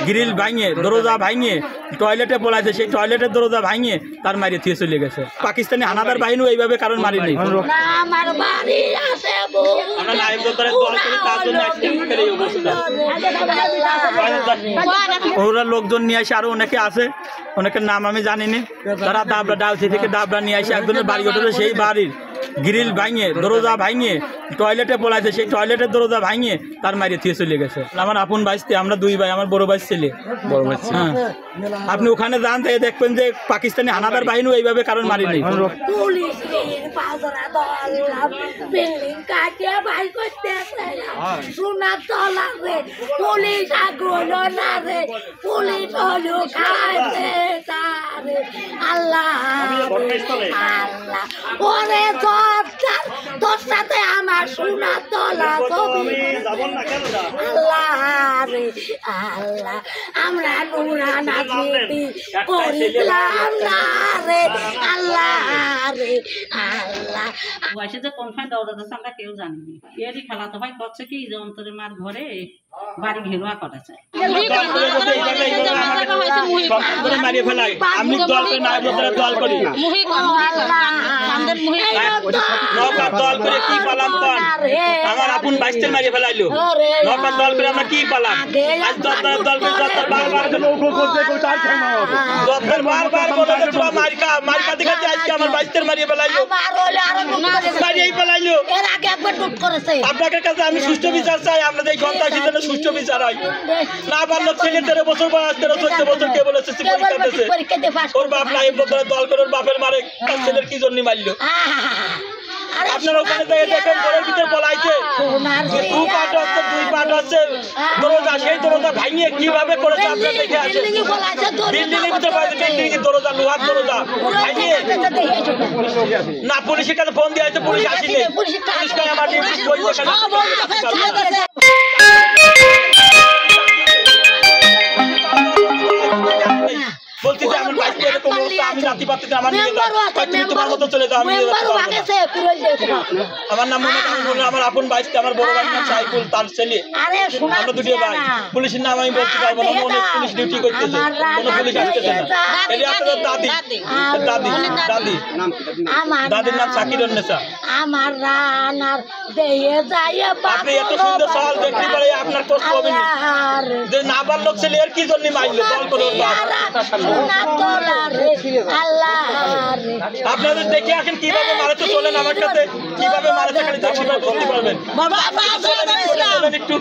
Grill ভাঙিয়ে দরজা ভাঙিয়ে টয়লেটে পলাইছে, সেই টয়লেটের দরজা ভাঙিয়ে তার মারিয়ে থিয়ে চলে গেছে। পাকিস্তানি হানাদার বাহিনীও এইভাবে কারণ মারি নেই। ওরা লোকজন নিয়ে আসে, আরো অনেকে আছে, অনেকের নাম আমি জানিনি। তারা দাবড়া ডালসি থেকে দাবড়া নিয়ে আসে, একজনের বাড়ি ওঠে, সেই বাড়ির গ্রিল ভাঙিয়ে দরজা ভাঙিয়ে টয়লেটে পলাইছে, সেই টয়লেটের দরজা ভাঙিয়ে তার মারিয়ে থিয়ে চলে গেছে। আমার আপন ভাইস্তে, আমরা দুই ভাই, আমার বড় ভাই ছেলে। হ্যাঁ, আপনি ওখানে যান, তাই দেখবেন যে পাকিস্তানি হানাদার বাহিনীও এইভাবে কারণ মারি নেই। তোর সাথে আমার সোনা তলা আল্লাহ আমরা নুরানা করিলাম না রে আল্লাহ রে আল্লাহ। বয়সে যে কোন ফাই দৌড়া দিচ্ছে আমরা কেউ জানিনি। এরই খেলা তো ভাই করছে কি যে অন্তরের মার ঘরে বাড়ি ঘেরুয়া করা চায়। আমার আপন বাইশটা মারিয়ে ফেলাইলো, নৌকার দল করে আমরা কি পালাম? আজ দল দল মারিকা দেখাচ্ছে, আজকে আমার বাইশটার মারিয়ে ফেলাইলো, মারিয়েই ফেলাইলো। আপনাদের কাছে আমি সুষ্ঠু বিচার চাই, আপনাদের এই ঘন্টা সিদ্ধান্ত সুষ্ঠু বিচার হয়। না পারলো ছেলে 13 বছর বয়স, 13-14 বছর কে বলেছে ওর বাপ নাই দল করে ওর বাপের মারে, তার ছেলের কি জন্য মারলো? আপনারা ওখানে দেখেন ঘরের ভিতরে বলাইছে, দুই পাট হচ্ছে দরজা, সেই দরজা ভাঙিয়ে কিভাবে করেছে আপনারা দেখে আসেন। বিল্ডিং এর ভিতরে বিল্ডিং এর দরজা, লোহার দরজা ভাঙিয়ে না, পুলিশের কাছে ফোন দিয়ে আছে, পুলিশ আসেনি। পুলিশ আমার বলছি যে আমার বাইক এরকম অবস্থা, আমি রাতি পাচ্ছি আমার নিয়ে যাও, তোমার মতো চলে যাও। আমার নাম মনে করেন, আমার আপন বাইকটা, আমার বড় ভাই নাম সাইফুল, তার ছেলে, আমরা দুটো ভাই। পুলিশের নাম আমি বলতে পারবো না, অনেক পুলিশ ডিউটি করতেছে, কোনো পুলিশ আসতেছে না। এই আপনাদের দাদি দাদি দাদি দাদির নাম সাকিরুন্নেসা। আমার রানার দেয়ে যায় আপনি এত সুন্দর সওয়াল দেখতে পারে, আপনার কষ্ট হবে না যে না পারলো ছেলে এর কি জন্য মারলো দল করে আপনাদের দেখে আসেন কিভাবে মারে, তো চলেন আমার কাছে, কিভাবে মারে সেখানে বলতে পারবেন। একটু